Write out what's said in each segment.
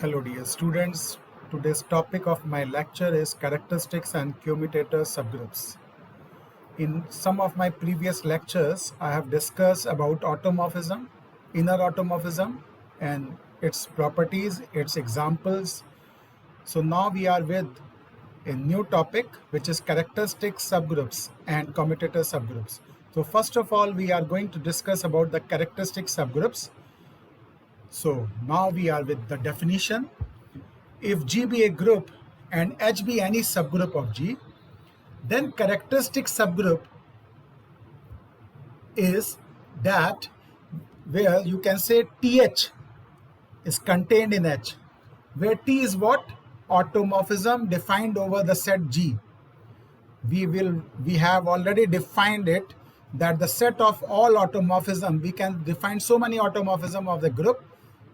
Hello dear students, today's topic of my lecture is characteristics and commutator subgroups. In some of my previous lectures, I have discussed about automorphism, inner automorphism and its properties, its examples. So now we are with a new topic which is characteristic subgroups and commutator subgroups. So first of all, we are going to discuss about the characteristic subgroups. So now we are with the definition. If G be a group and H be any subgroup of G, then characteristic subgroup is that where you can say TH is contained in H, where T is what? Automorphism defined over the set G. We have already defined it that the set of all automorphism, we can define so many automorphism of the group.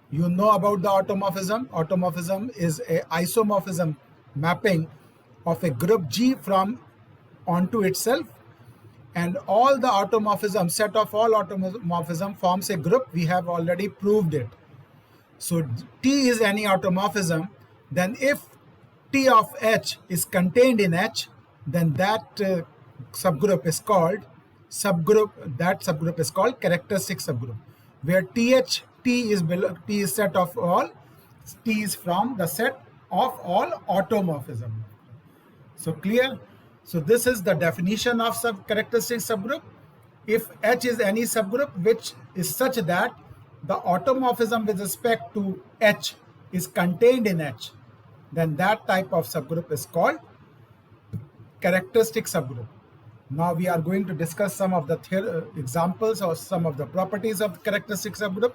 You know about the automorphism. Automorphism is a isomorphism mapping of a group G from onto itself, and all the automorphism, set of all automorphism forms a group. We have already proved it. So T is any automorphism, then if T of H is contained in H, then that subgroup is called characteristic subgroup, where T is set of all, T is from the set of all automorphism. So clear? So this is the definition of characteristic subgroup. If H is any subgroup which is such that the automorphism with respect to H is contained in H, then that type of subgroup is called characteristic subgroup. Now we are going to discuss some of the examples or some of the properties of characteristic subgroup.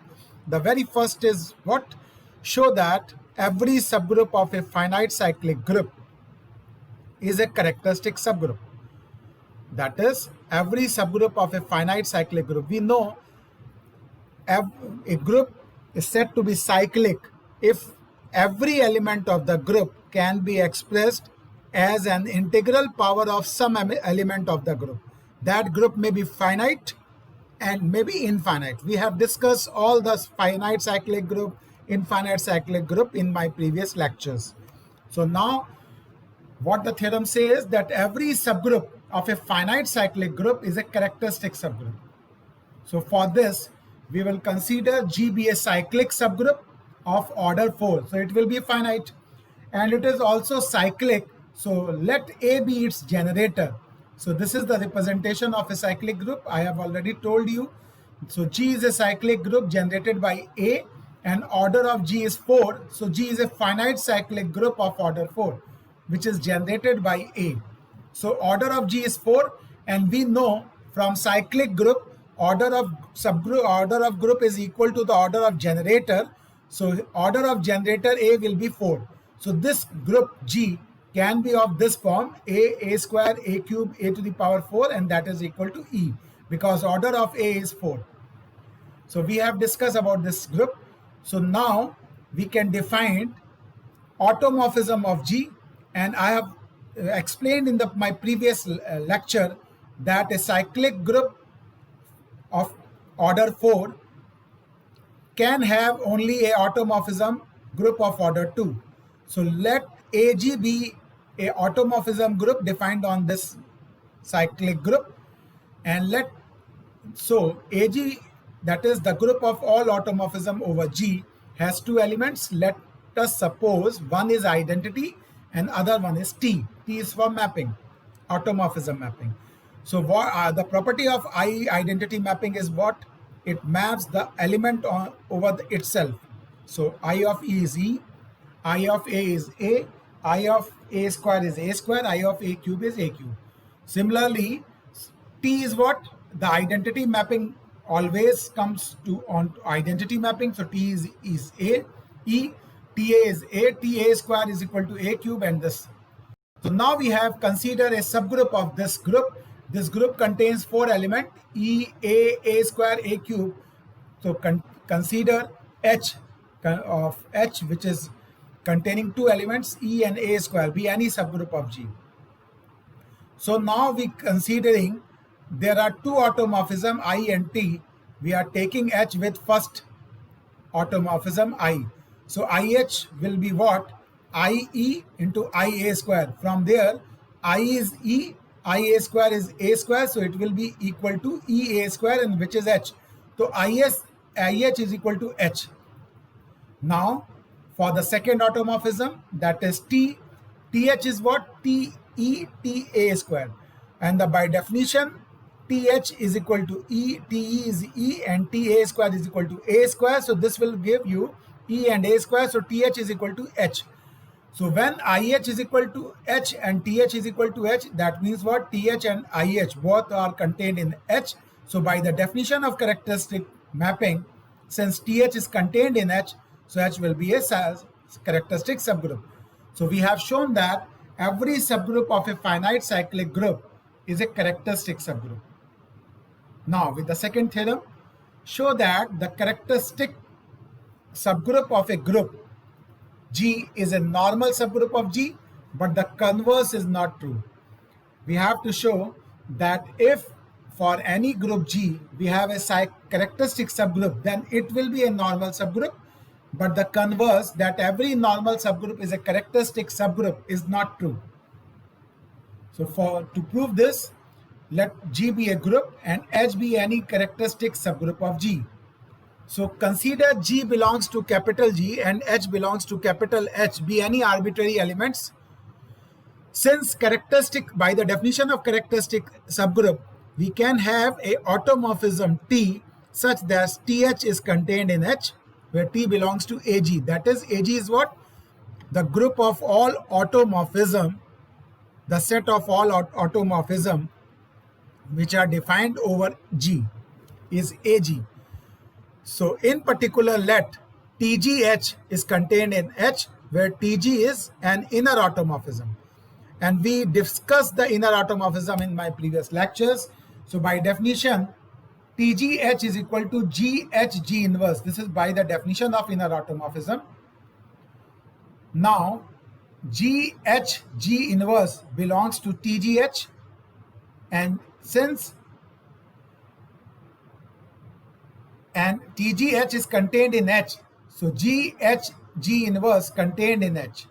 The very first is what? Show that every subgroup of a finite cyclic group is a characteristic subgroup. That is, every subgroup of a finite cyclic group. We know a group is said to be cyclic if every element of the group can be expressed as an integral power of some element of the group. That group may be finite and may be infinite. We have discussed all the finite cyclic group, infinite cyclic group in my previous lectures. So now what the theorem says is that every subgroup of a finite cyclic group is a characteristic subgroup. So for this, we will consider G be a cyclic subgroup of order 4. So it will be finite, and it is also cyclic. So let A be its generator. So this is the representation of a cyclic group. I have already told you. So G is a cyclic group generated by A, and order of G is 4. So G is a finite cyclic group of order 4, which is generated by A. So order of G is 4, and we know from cyclic group, order of group is equal to the order of generator. So order of generator A will be 4. So this group G can be of this form: a square, a cube, a to the power 4, and that is equal to E, because order of A is 4. So we have discussed about this group. So now we can define automorphism of G, and I have explained in my previous lecture that a cyclic group of order 4 can have only a automorphism group of order 2. So let AG be a automorphism group defined on this cyclic group, and so AG, that is the group of all automorphism over G, has two elements. Let us suppose one is identity and other one is T. T is for mapping, automorphism mapping. So the property of identity mapping is what? It maps the element over itself. So I of E is E, I of A is A, I of A square is A square, I of A cube is A cube. Similarly, T is what? The identity mapping always comes on identity mapping. So T is A, E, TA is A, TA square is equal to A cube, and this. So now we have considered a subgroup of this group. This group contains 4 elements: E, A square, A cube. So consider H of H, which is containing 2 elements, E and A square, be any subgroup of G. So now we considering there are 2 automorphism I and T. We are taking H with first automorphism I. So IH will be what? IE into IA square. From there, I is E, IA square is A square, so it will be equal to EA square, and which is H. So IH is equal to H. Now, for the second automorphism, that is T, TH is what? TE, TA square. And by definition, TH is equal to E, TE is E, and TA square is equal to A square. So this will give you E and A square. So TH is equal to H. So when IH is equal to H and TH is equal to H, that means what? TH and IH both are contained in H. So by the definition of characteristic mapping, since TH is contained in H, so H will be a characteristic subgroup. So we have shown that every subgroup of a finite cyclic group is a characteristic subgroup. Now with the second theorem, show that the characteristic subgroup of a group G is a normal subgroup of G, but the converse is not true. We have to show that if for any group G we have a characteristic subgroup, then it will be a normal subgroup, but the converse, that every normal subgroup is a characteristic subgroup, is not true. So to prove this, let G be a group and H be any characteristic subgroup of G. So consider G belongs to capital G and H belongs to capital H be any arbitrary elements. Since characteristic, by the definition of characteristic subgroup, we can have a automorphism T such that TH is contained in H, where T belongs to AG. That is, AG is what? The group of all automorphism, the set of all automorphism which are defined over G is AG. So in particular, let TGH is contained in H, where TG is an inner automorphism. And we discussed the inner automorphism in my previous lectures. So by definition, TGH is equal to GHG inverse. This is by the definition of inner automorphism. Now, GHG inverse belongs to TGH, and since TGH is contained in H, so GHG inverse contained in H.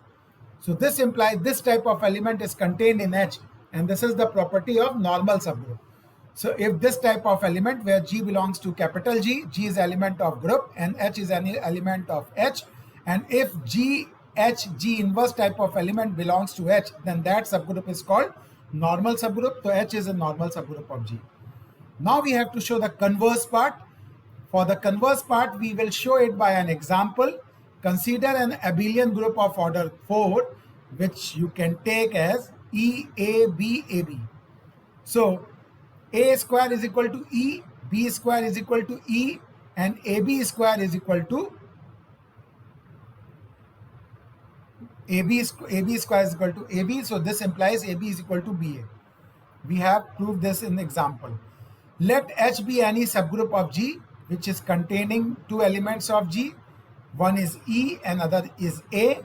So this implies this type of element is contained in H, and this is the property of normal subgroup. So if this type of element where G belongs to capital G, G is element of group and H is any element of H, and if GHG inverse type of element belongs to H, then that subgroup is called normal subgroup. So H is a normal subgroup of G. Now we have to show the converse part. For the converse part, we will show it by an example. Consider an abelian group of order 4, which you can take as EABAB. So A square is equal to E, B square is equal to E, and AB square is equal to AB square is equal to AB. So this implies AB is equal to BA. We have proved this in the example. Let H be any subgroup of G which is containing two elements of G. One is E and other is A.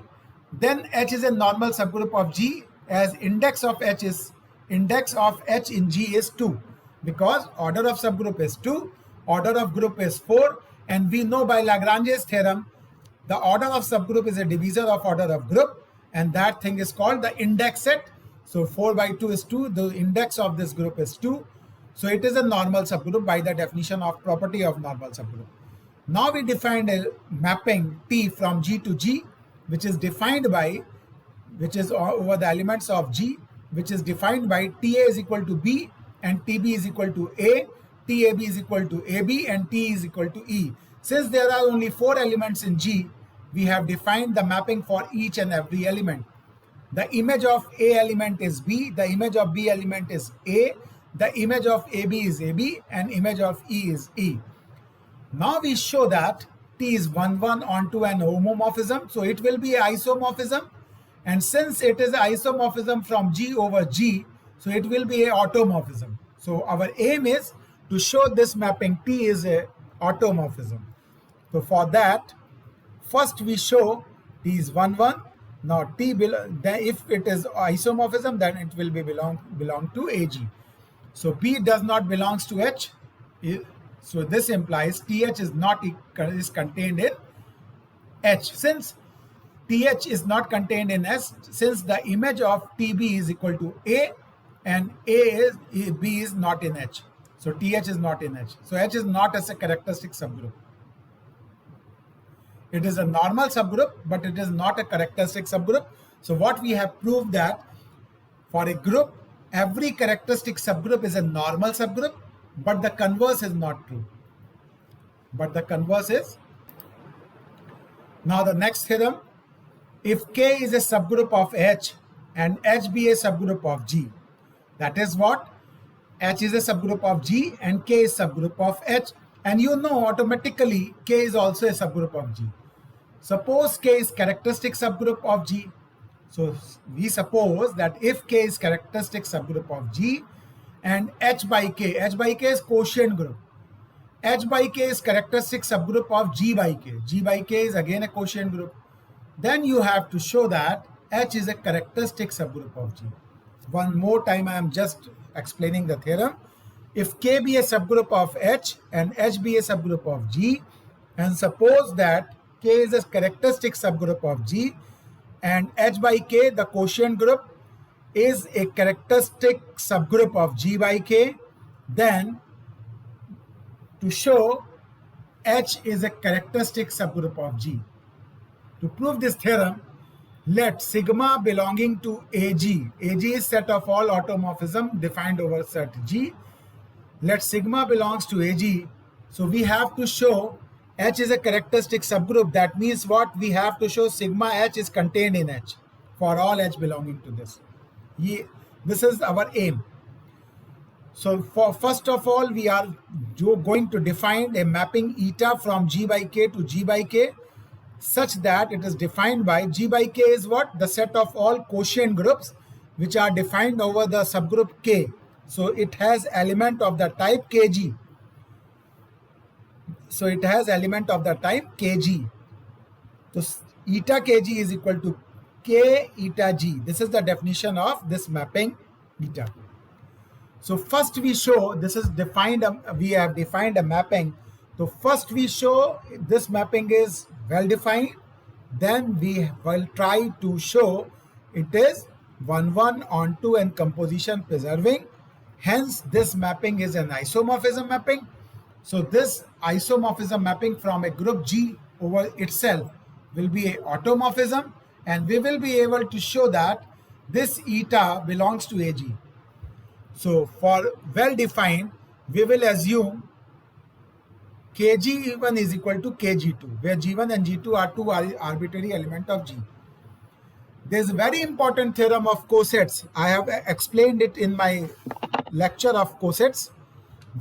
Then H is a normal subgroup of G, as index of H in G is 2, because order of subgroup is 2, order of group is 4, and we know by Lagrange's theorem the order of subgroup is a divisor of order of group, and that thing is called the index set. So 4 by 2 is 2, the index of this group is 2. So it is a normal subgroup by the definition of property of normal subgroup. Now we defined a mapping T from G to G, which is defined by, which is over the elements of G, which is defined by TA is equal to B and TB is equal to A, TAB is equal to AB, and T is equal to E. Since there are only 4 elements in G, we have defined the mapping for each and every element. The image of A element is B, the image of B element is A, the image of AB is AB, and image of E is E. Now we show that T is 1, onto an homomorphism, so it will be isomorphism. And since it is isomorphism from G over G, so it will be a automorphism. So our aim is to show this mapping T is a automorphism. So for that, first we show T is 1. Now T if it is isomorphism, then it will be belong to AG. So B does not belongs to H. So this implies TH is contained in H. Since TH is not contained in S, since the image of TB is equal to A and B is not in H. So TH is not in H. So H is not as a characteristic subgroup. It is a normal subgroup, but it is not a characteristic subgroup. So what we have proved that for a group, every characteristic subgroup is a normal subgroup, but the converse is not true. But the converse is. Now the next theorem, if K is a subgroup of H and H be a subgroup of G, that is what? H is a subgroup of G and K is subgroup of H, and you know automatically K is also a subgroup of G. Suppose K is characteristic subgroup of G. So we suppose that if K is characteristic subgroup of G and H by K is quotient group. H by K is characteristic subgroup of G by K. G by K is again a quotient group. Then you have to show that H is a characteristic subgroup of G. One more time I am just explaining the theorem. If K be a subgroup of H and H be a subgroup of G, and suppose that K is a characteristic subgroup of G and H by K, the quotient group, is a characteristic subgroup of G by K, then to show H is a characteristic subgroup of G. To prove this theorem, let sigma belonging to AG is set of all automorphism defined over set G. Let sigma belongs to AG. So we have to show H is a characteristic subgroup. That means what? We have to show sigma H is contained in H for all H belonging to this. This is our aim. So for first of all, we are going to define a mapping eta from G by K to G by K such that it is defined by G by K is what? The set of all quotient groups which are defined over the subgroup K. So it has element of the type Kg. So it has element of the type Kg. So eta Kg is equal to K eta G. This is the definition of this mapping eta. So first we show this is defined, we have defined a mapping. So first we show this mapping is well defined. Then we will try to show it is 1-1 onto and composition preserving. Hence this mapping is an isomorphism mapping. So this isomorphism mapping from a group G over itself will be a automorphism, and we will be able to show that this eta belongs to AG. So for well defined, we will assume Kg1 is equal to Kg2, where G1 and G2 are two arbitrary elements of G. There is a very important theorem of cosets. I have explained it in my lecture of cosets,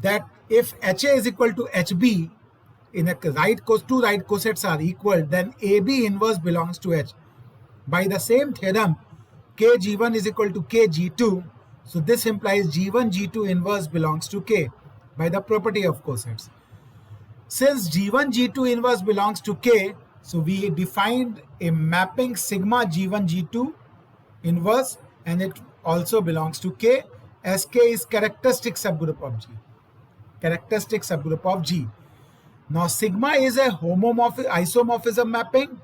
that if HA is equal to HB, in a two right cosets are equal, then AB inverse belongs to H. By the same theorem, Kg1 is equal to Kg2. So this implies G1, G2 inverse belongs to K by the property of cosets. Since G1, G2 inverse belongs to K, so we defined a mapping sigma G1, G2 inverse, and it also belongs to K, as K is characteristic subgroup of G. Characteristic subgroup of G. Now sigma is a isomorphism mapping,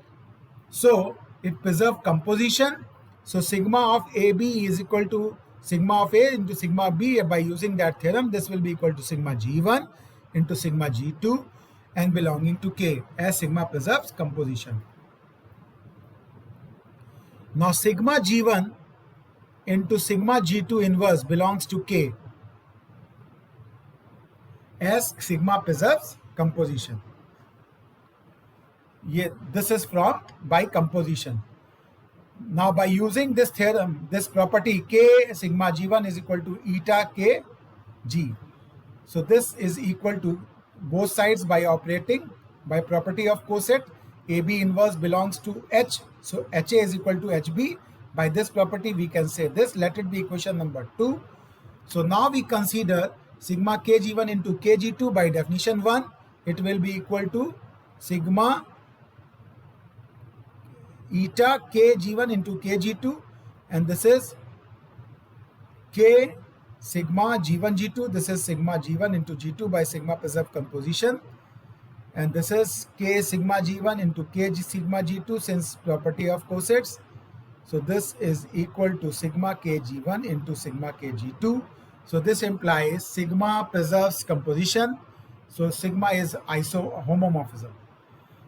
so it preserves composition. So sigma of AB is equal to sigma of A into sigma of B. By using that theorem, this will be equal to sigma G1 into sigma G2 and belonging to K, as sigma preserves composition. Now sigma G1 into sigma G2 inverse belongs to K, as sigma preserves composition. This is from by composition. Now by using this theorem, this property K sigma G1 is equal to eta K G. So this is equal to both sides by operating by property of coset. AB inverse belongs to H. So HA is equal to HB. By this property we can say this. Let it be equation number 2. So now we consider sigma Kg1 into Kg2 by definition 1. It will be equal to sigma eta Kg1 into Kg2, and this is K sigma G1 G2. This is sigma G1 into G2 by sigma preserved composition. and this is K sigma G1 into K sigma G2 since property of cosets. So this is equal to sigma Kg1 into sigma Kg2. So this implies sigma preserves composition. So sigma is homomorphism.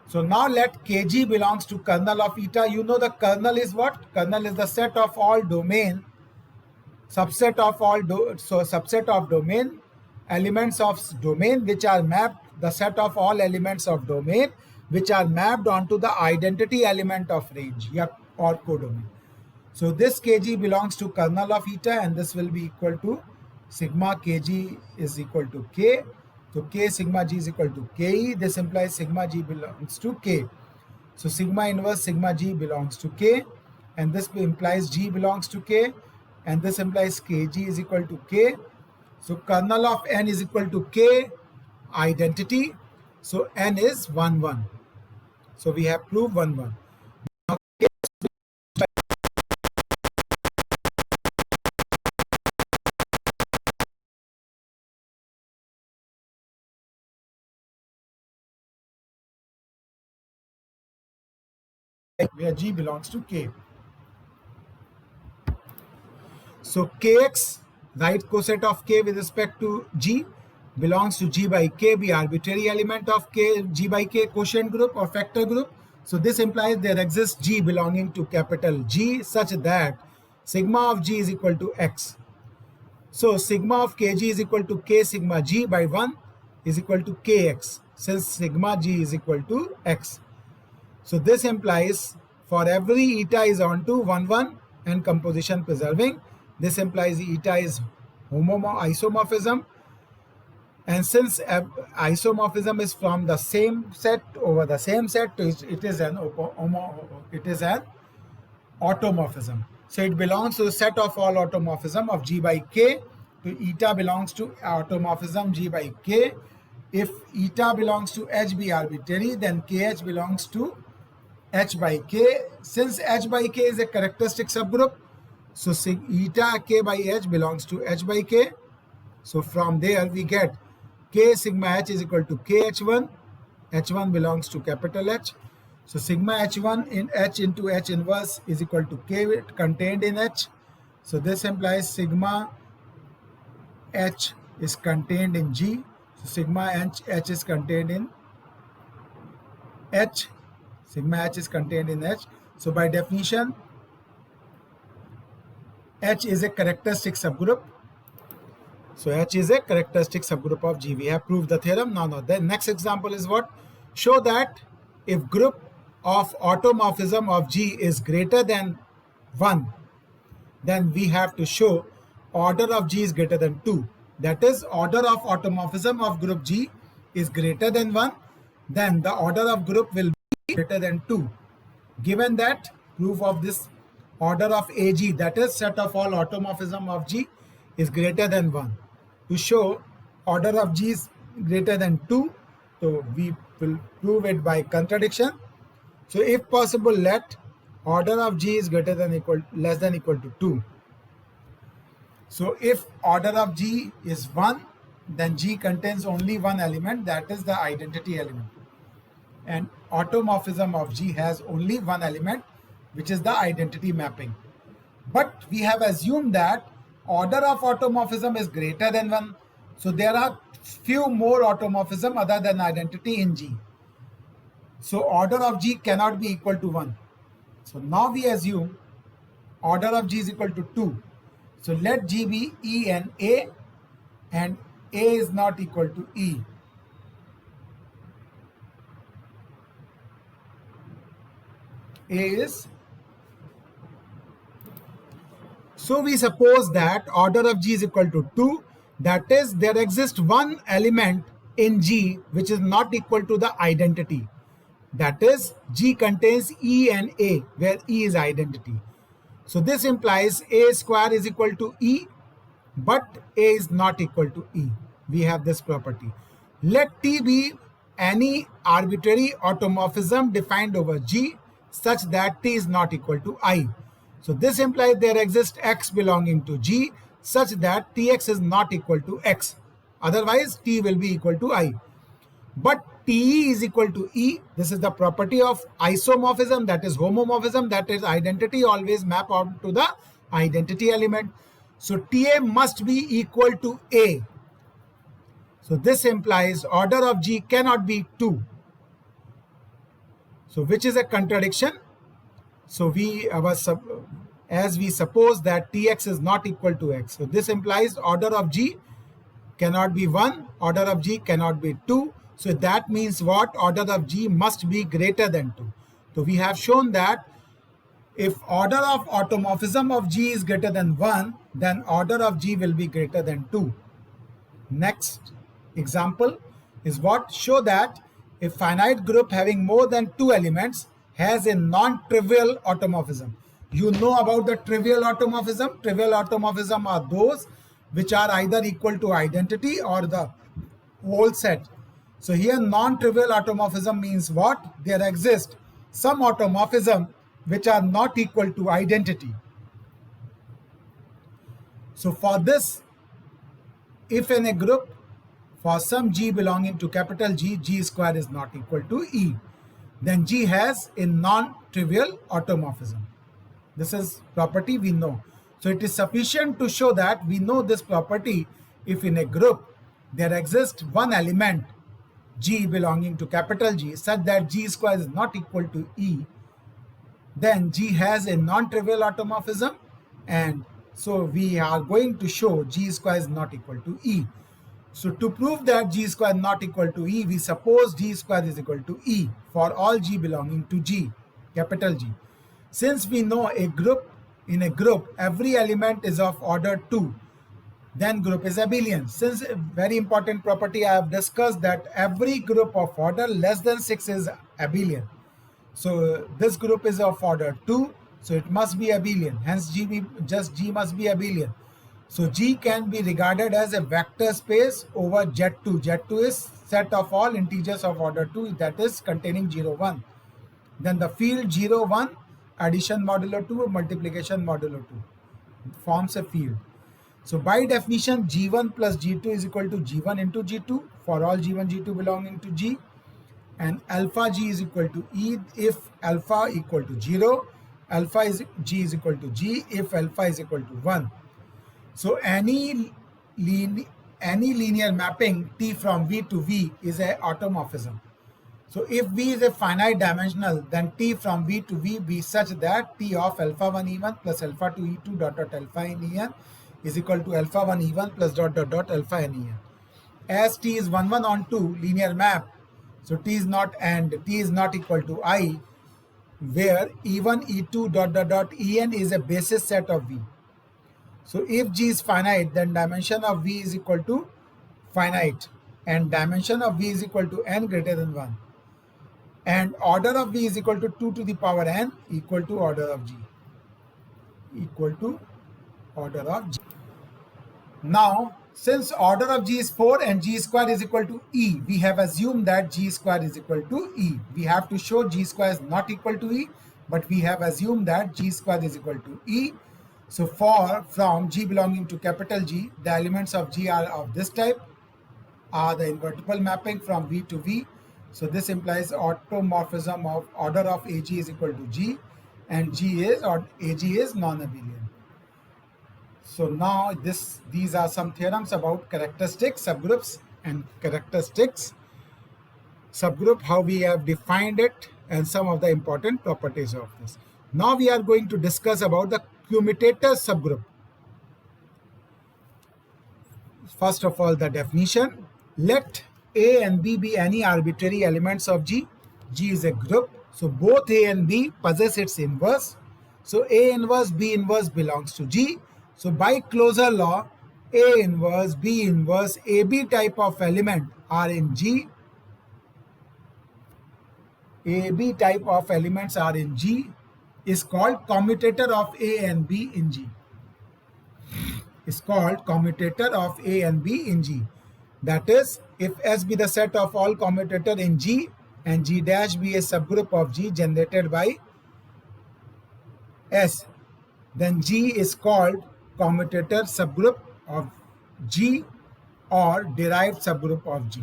So now let Kg belongs to kernel of eta. You know the kernel is what? Kernel is the set of all domain, subset of domain, elements of domain which are mapped, the set of all elements of domain which are mapped onto the identity element of range or codomain. So this Kg belongs to kernel of eta, and this will be equal to sigma Kg is equal to K. So K sigma G is equal to Ke. This implies sigma G belongs to K. So sigma inverse sigma G belongs to K, and this implies G belongs to K, and this implies Kg is equal to K. So kernel of N is equal to K identity. So N is 1, 1. So we have proved 1, 1. Where G belongs to K. So Kx, right coset of K with respect to G, belongs to G by K, be arbitrary element of K, G by K quotient group or factor group. So this implies there exists G belonging to capital G such that sigma of G is equal to X. So sigma of Kg is equal to K sigma G by 1 is equal to Kx, since sigma G is equal to X. So this implies for every eta is onto 1, 1 and composition preserving. This implies eta is isomorphism. And since isomorphism is from the same set over the same set, it is an automorphism. So it belongs to the set of all automorphism of G by K. So eta belongs to automorphism G by K. If eta belongs to H be arbitrary, then KH belongs to H by K. Since H by K is a characteristic subgroup, so eta K by H belongs to H by K. So from there we get K sigma H is equal to KH1. H1 belongs to capital H. So sigma H1 in H into H inverse is equal to K contained in H. So this implies sigma H is contained in G. So sigma H is contained in H. Sigma H is contained in H. So by definition, H is a characteristic subgroup. So H is a characteristic subgroup of G. We have proved the theorem. Now, the next example is what? Show that if group of automorphism of G is greater than 1, then we have to show order of G is greater than 2. That is, order of automorphism of group G is greater than 1, then the order of group will be greater than 2. Given that, proof of this order of AG, that is set of all automorphism of G, is greater than 1. To show order of G is greater than 2, so we will prove it by contradiction. So if possible, let order of G is greater than less than equal to 2. So if order of G is 1, then G contains only one element, that is the identity element. And automorphism of G has only one element, which is the identity mapping. But we have assumed that order of automorphism is greater than 1. So there are few more automorphism other than identity in G. So order of G cannot be equal to 1. So now we assume order of G is equal to 2. So let G be E and A is not equal to E. A is. So we suppose that order of G is equal to 2. That is, there exists one element in G which is not equal to the identity. That is, G contains E and A, where E is identity. So this implies A square is equal to E, but A is not equal to E. We have this property. Let T be any arbitrary automorphism defined over G such that T is not equal to I. So this implies there exists X belonging to G such that Tx is not equal to X. Otherwise, T will be equal to I. But TE is equal to E. This is the property of isomorphism, that is homomorphism, that is identity always map out to the identity element. So TA must be equal to A. So this implies order of G cannot be 2. So which is a contradiction. So as we suppose that Tx is not equal to X. So this implies order of G cannot be 1, order of G cannot be 2. So that means what? Order of G must be greater than 2. So we have shown that if order of automorphism of G is greater than 1, then order of G will be greater than 2. Next example is what? Show that a finite group having more than 2 elements has a non-trivial automorphism. You know about the trivial automorphism. Trivial automorphism are those which are either equal to identity or the whole set. So here non-trivial automorphism means what? There exists some automorphism which are not equal to identity. So for this, if in a group for some G belonging to capital G, G square is not equal to E, then G has a non-trivial automorphism. This is property we know. So it is sufficient to show that we know this property if in a group there exists one element G belonging to capital G such that G square is not equal to E, then G has a non-trivial automorphism, and so we are going to show G square is not equal to E. So to prove that G square is not equal to E, we suppose G square is equal to E for all G belonging to G, capital G. Since we know in a group every element is of order 2, then group is abelian. Since a very important property I have discussed that every group of order less than 6 is abelian. So this group is of order 2, so it must be abelian. Hence G must be abelian. So G can be regarded as a vector space over Z2. Z2 is set of all integers of order 2, that is containing 0, 1. Then the field 0, 1, addition modulo 2, multiplication modulo 2 forms a field. So by definition, G1 plus G2 is equal to G1 into G2 for all G1, G2 belonging to G. And alpha G is equal to E if alpha equal to 0, G is equal to G if alpha is equal to 1. So any linear mapping T from V to V is an automorphism. So if V is a finite dimensional, then T from V to V be such that T of alpha 1 E1 plus alpha 2 E2 dot alpha n En is equal to alpha 1 E1 plus alpha n En. As T is 1 1 on 2 linear map, so T is not equal to I, where E1 E2 En is a basis set of V. So if G is finite, then dimension of V is equal to finite and dimension of V is equal to n greater than 1. And order of V is equal to 2 to the power n equal to order of G. Now, since order of G is 4 and G square is equal to E, we have assumed that G square is equal to E. We have to show G square is not equal to E, but we have assumed that G square is equal to E. So from G belonging to capital G, the elements of G are of this type, are the invertible mapping from V to V. So this implies automorphism of order of AG is equal to G, and AG is non-abelian. So now these are some theorems about characteristics, subgroups, and characteristics subgroup, how we have defined it, and some of the important properties of this. Now we are going to discuss about the commutator subgroup. First of all, the definition. Let A and B be any arbitrary elements of G. G is a group, so both A and B possess its inverse. So A inverse, B inverse belongs to G. So by closure law, A inverse, B inverse, AB type of element are in G. AB type of elements are in G is called commutator of A and B in G. Is called commutator of A and B in G. That is, if S be the set of all commutator in G and G dash be a subgroup of G generated by S, then G is called commutator subgroup of G or derived subgroup of G.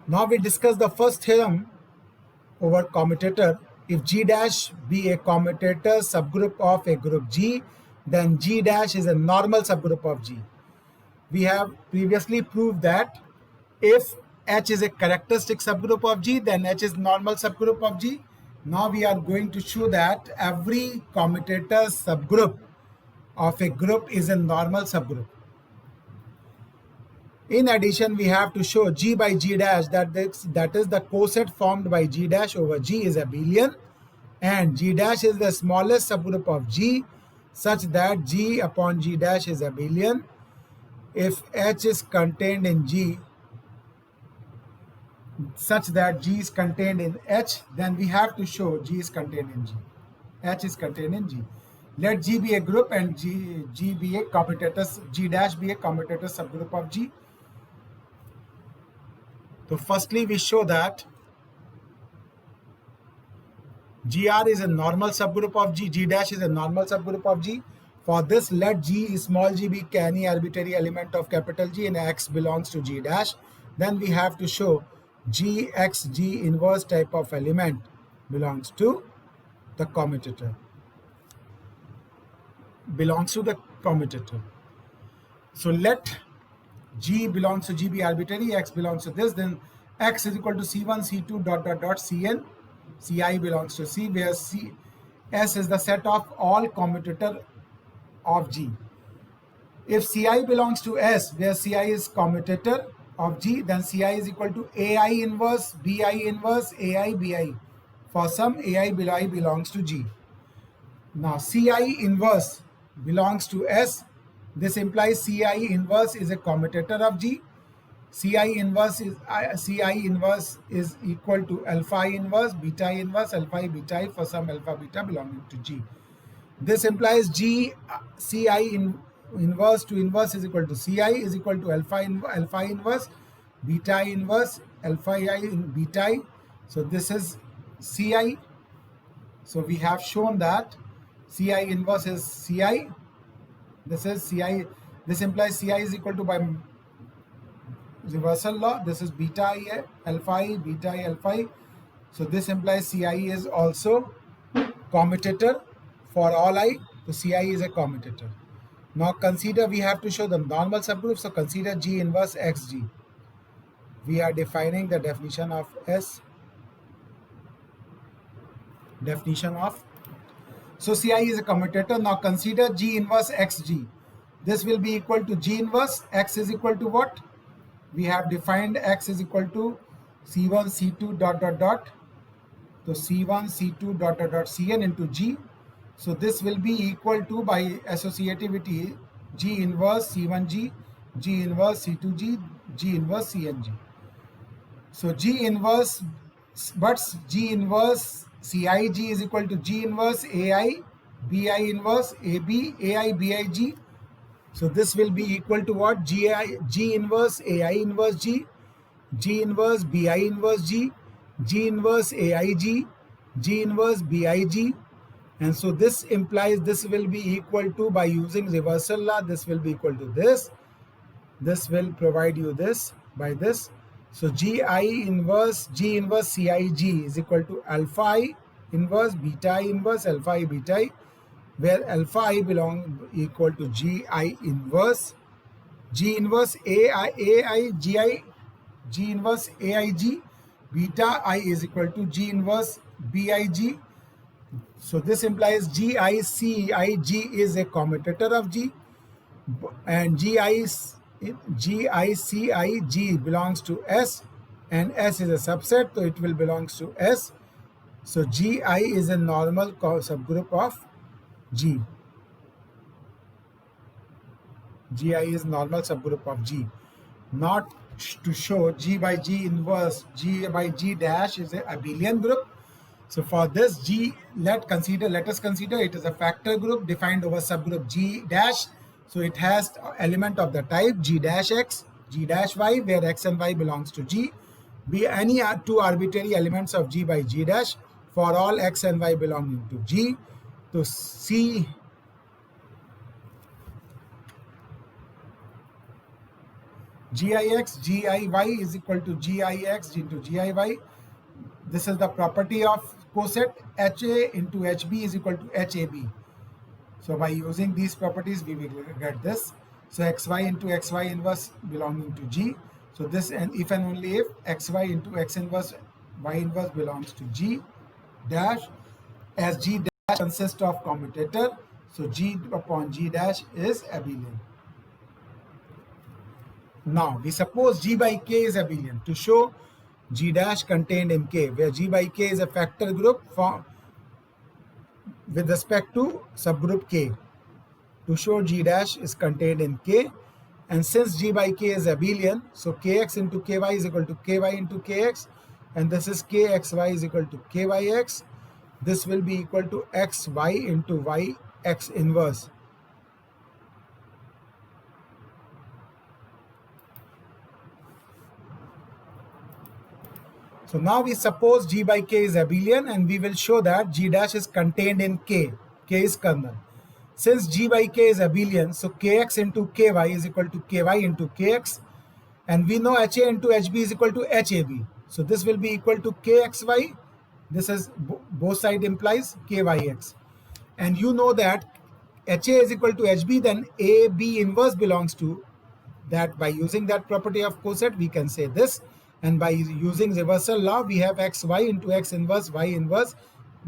Now we discuss the first theorem over commutator. If G dash be a commutator subgroup of a group G, then G dash is a normal subgroup of G. We have previously proved that if H is a characteristic subgroup of G, then H is normal subgroup of G. Now we are going to show that every commutator subgroup of a group is a normal subgroup. In addition, we have to show G by G dash, that is the coset formed by G dash over G is abelian, and G dash is the smallest subgroup of G such that G upon G dash is abelian. If H is contained in G such that G is contained in H, then we have to show G is contained in G. H is contained in G. Let G be a group and G be a commutator, G dash be a commutator subgroup of G. So firstly, we show that GR is a normal subgroup of G, G dash is a normal subgroup of G. For this, let G small g be any arbitrary element of capital G and X belongs to G dash. Then we have to show G X G inverse type of element belongs to the commutator. So let G belongs to G be arbitrary, X belongs to this, then X is equal to C1, C2, dot, dot, dot, Cn, Ci belongs to C, where S is the set of all commutator of G. If Ci belongs to S, where Ci is commutator of G, then Ci is equal to Ai inverse, Bi inverse, Ai, Bi. For some Ai Bi belongs to G. Now Ci inverse belongs to S. This implies Ci inverse is a commutator of G. Ci inverse is equal to alpha I inverse, beta I inverse, alpha I, beta I for some alpha beta belonging to G. This implies Ci inverse to inverse is equal to Ci is equal to alpha inverse, beta I inverse, alpha I in beta I. So this is Ci. So we have shown that Ci inverse is Ci. This is Ci. This implies Ci is equal to, by reversal law, this is beta I, alpha I, beta I, alpha I. So this implies Ci is also commutator for all I. So Ci is a commutator. Now consider, we have to show the normal subgroup. So consider G inverse Xg. We are defining the definition of S. So Ci is a commutator. Now consider G inverse Xg. This will be equal to G inverse. X is equal to what? We have defined X is equal to C1, C2, dot, dot, dot. So C1, C2, dot, dot, dot, Cn into G. So this will be equal to, by associativity, G inverse C1G, G inverse C2G, G inverse Cng. So G inverse, but G inverse Cig is equal to G inverse Ai, Bi inverse Ab, Ai, Big. So this will be equal to what? G inverse Ai inverse G, G inverse Bi inverse G, G inverse Aig, G inverse Big. And so this implies this will be equal to, by using reversal law, this will be equal to this. This will provide you this by this. So G inverse Cig is equal to alpha I inverse, beta I inverse, alpha I, beta I, where alpha I belong equal to G inverse Ai, G inverse Aig, beta I is equal to G inverse Big. So this implies Gicig is a commutator of G, and Gicig belongs to S, and S is a subset, so it will belongs to S. So Gi is a normal subgroup of G. Gi is normal subgroup of G. Not to show G by G inverse, G by G dash is a abelian group. So for this G, let us consider it is a factor group defined over subgroup G dash. So it has element of the type G dash X, G dash Y, where X and Y belongs to G. Be any two arbitrary elements of G by G dash for all X and Y belonging to G. So C Giy is equal to Gix into Giy. This is the property of coset. HA into HB is equal to HAB. So by using these properties, we will get this. So xy into xy inverse belonging to G. So this, and if and only if xy into x inverse y inverse belongs to G dash, as G dash consists of commutator, so G upon G dash is abelian. Now we suppose G by K is abelian to show G dash contained in K, where G by K is a factor group with respect to subgroup K. To show G dash is contained in K, and since G by K is abelian, so Kx into Ky is equal to Ky into Kx, and this is Kxy is equal to Kyx. This will be equal to xy into yx inverse. So now we suppose G by K is abelian, and we will show that G dash is contained in K. K is kernel. Since G by K is abelian, so Kx into Ky is equal to Ky into Kx, and we know HA into HB is equal to HAB. So this will be equal to Kxy. This is both side implies Kyx. And you know that HA is equal to HB, then AB inverse belongs to that. By using that property of coset, we can say this. And by using reversal law, we have xy into x inverse y inverse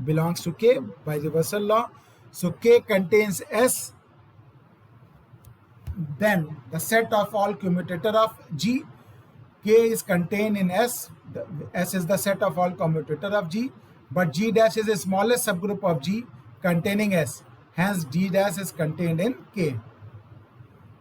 belongs to K by reversal law. So K contains S, then the set of all commutator of G. K is contained in S. S is the set of all commutator of G, but G dash is the smallest subgroup of G containing S. Hence, G dash is contained in K.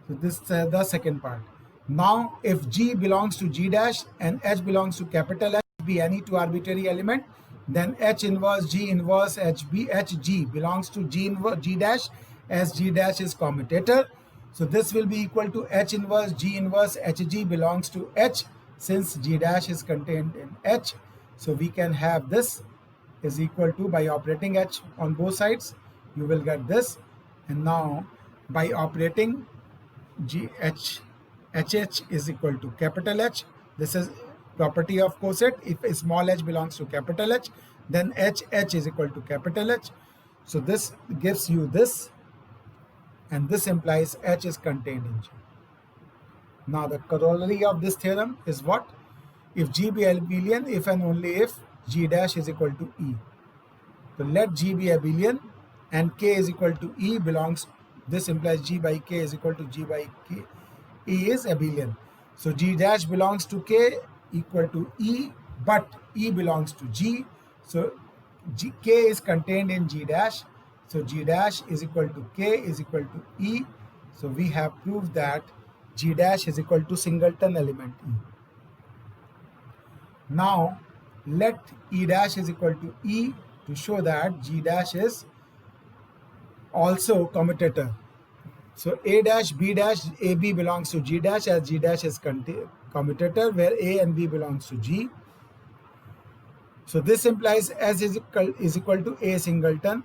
So this is the second part. Now, if G belongs to G dash and H belongs to capital H, be any two arbitrary element, then H inverse G inverse HG belongs to G dash, as G dash is commutator. So this will be equal to H inverse G inverse HG belongs to H, since G dash is contained in H. So we can have this is equal to, by operating H on both sides, you will get this. And now by operating HH is equal to capital H. This is property of coset. If small h belongs to capital H, then HH is equal to capital H. So this gives you this, and this implies H is contained in G. Now the corollary of this theorem is what? If G be abelian, if and only if G dash is equal to E. So let G be abelian and K is equal to E belongs, this implies G by K is equal to G by K. E is abelian. So G dash belongs to K equal to E, but E belongs to G. So K is contained in G dash. So G dash is equal to K is equal to E. So we have proved that G dash is equal to singleton element E. Now let E dash is equal to E to show that G dash is also commutator. So A dash, B dash, AB belongs to G dash, as G dash is commutator, where A and B belongs to G. So this implies S is equal to A singleton.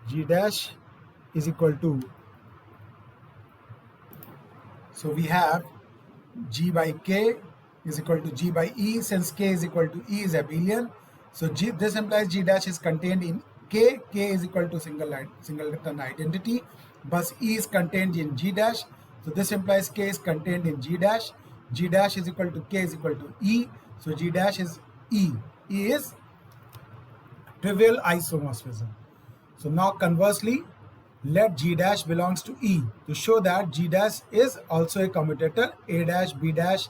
G dash is equal to, so we have G by K is equal to G by E, since K is equal to E is abelian. So this implies G dash is contained in K. K is equal to singleton identity, but E is contained in G dash. So this implies K is contained in G dash. G dash is equal to K is equal to E. So G dash is E. E is trivial isomorphism. So now conversely, let G dash belongs to E to show that G dash is also a commutator. A dash, B dash,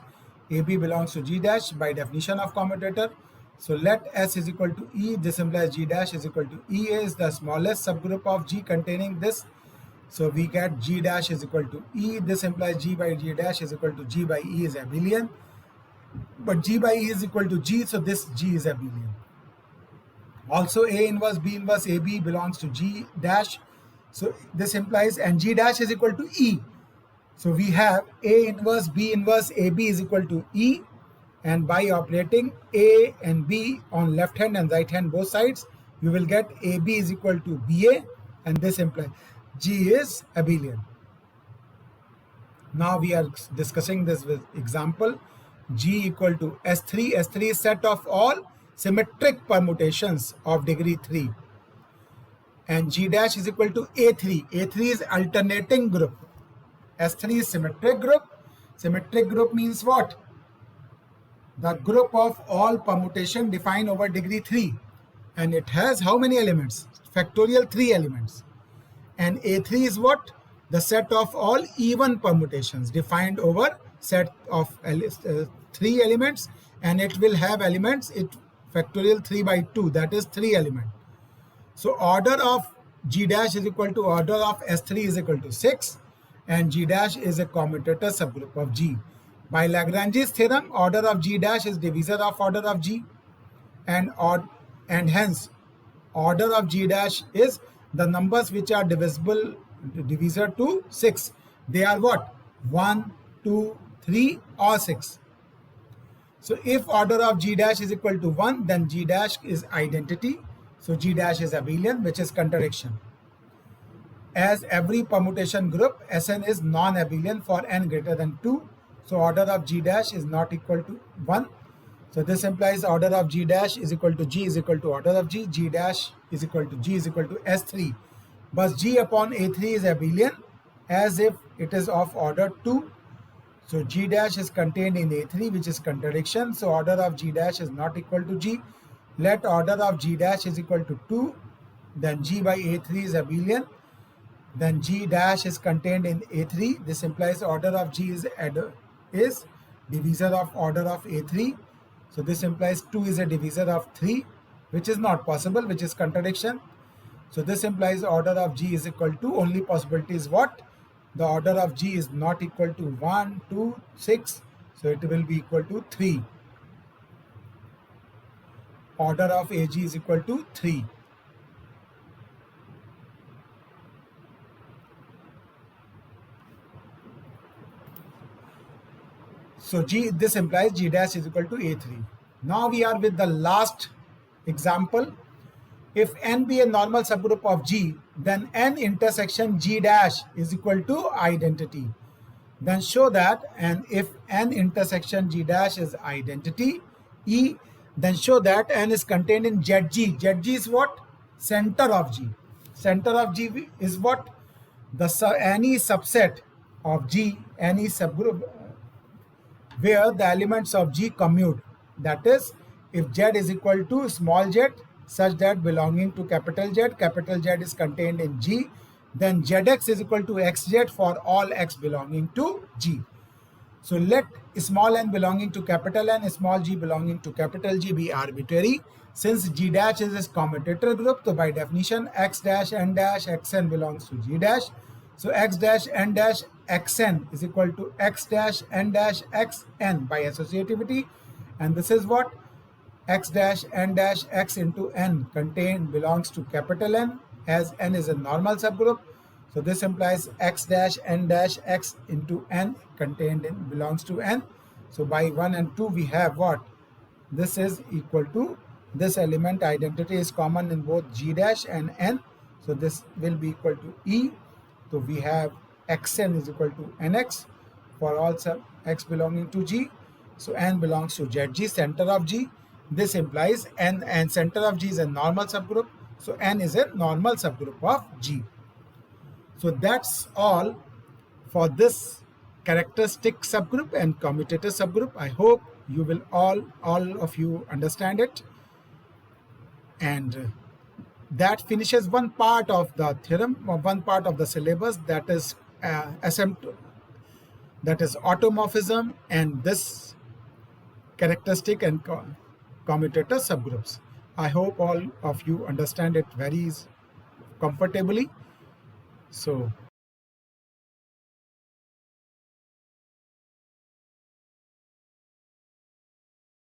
AB belongs to G dash by definition of commutator. So let S is equal to E. This implies G dash is equal to E is the smallest subgroup of G containing this. So we get G dash is equal to E. This implies G by G dash is equal to G by E is abelian. But G by E is equal to G, so this G is abelian. Also A inverse B inverse AB belongs to G dash. So this implies, and G dash is equal to E. So we have A inverse B inverse AB is equal to E. And by operating A and B on left hand and right hand both sides, you will get AB is equal to BA, and this implies G is abelian. Now we are discussing this with example. G equal to S3. S3 is set of all symmetric permutations of degree 3. And G dash is equal to A3. A3 is alternating group. S3 is symmetric group. Symmetric group means what? The group of all permutation defined over degree 3. And it has how many elements? Factorial 3 elements. And A3 is what? The set of all even permutations defined over set of 3 elements, and it will have elements factorial 3 by 2, that is 3 element. So order of G dash is equal to order of S3 is equal to 6, and G dash is a commutator subgroup of G. By Lagrange's theorem, order of G dash is divisor of order of G, and hence order of G dash is the numbers which are divisible divisor to 6. They are what? 1, 2, 3 or 6. So if order of G dash is equal to 1, then G dash is identity. So G dash is abelian, which is contradiction. As every permutation group, Sn is non-abelian for n greater than 2. So order of G dash is not equal to 1. So this implies order of G dash is equal to G is equal to order of G. G dash is equal to G is equal to S3. But G upon A3 is abelian as if it is of order 2. So G dash is contained in A3, which is contradiction. So order of G dash is not equal to G. Let order of G dash is equal to 2. Then G by A3 is abelian. Then G dash is contained in A3. This implies order of G is divisor of order of A3. So this implies 2 is a divisor of 3, which is not possible, which is contradiction. So this implies order of G is equal to, only possibility is what? The order of G is not equal to 1, 2, 6. So it will be equal to 3. Order of AG is equal to 3. So this implies G dash is equal to A3. Now we are with the last example. If n be a normal subgroup of G, then n intersection G dash is equal to identity. Then show that, and if n intersection G dash is identity, E, then show that n is contained in ZG. ZG is what? Center of G. Center of G is what? Any subset of G, any subgroup where the elements of G commute. That is, if Z is equal to small z, such that belonging to capital Z is contained in G, then Zx is equal to xz for all x belonging to G. So let small n belonging to capital N, small g belonging to capital G be arbitrary. Since G dash is a commutator group, so by definition x dash n dash xn belongs to G dash. So x dash n dash xn is equal to x dash n dash xn by associativity. And this is what? X dash n dash x into n belongs to capital N, as n is a normal subgroup. So this implies x dash n dash x into n belongs to n. So by 1 and 2 we have what? This is equal to, this element identity is common in both G dash and n. So this will be equal to E. So we have xn is equal to nx for all x belonging to G. So n belongs to ZG, center of G. This implies n, and center of G is a normal subgroup. So n is a normal subgroup of G. So that's all for this characteristic subgroup and commutator subgroup. I hope you will all of you understand it. And that finishes one part of the theorem, or one part of the syllabus, that is asymptote, that is automorphism and this characteristic and commutator subgroups. I hope all of you understand it very comfortably. So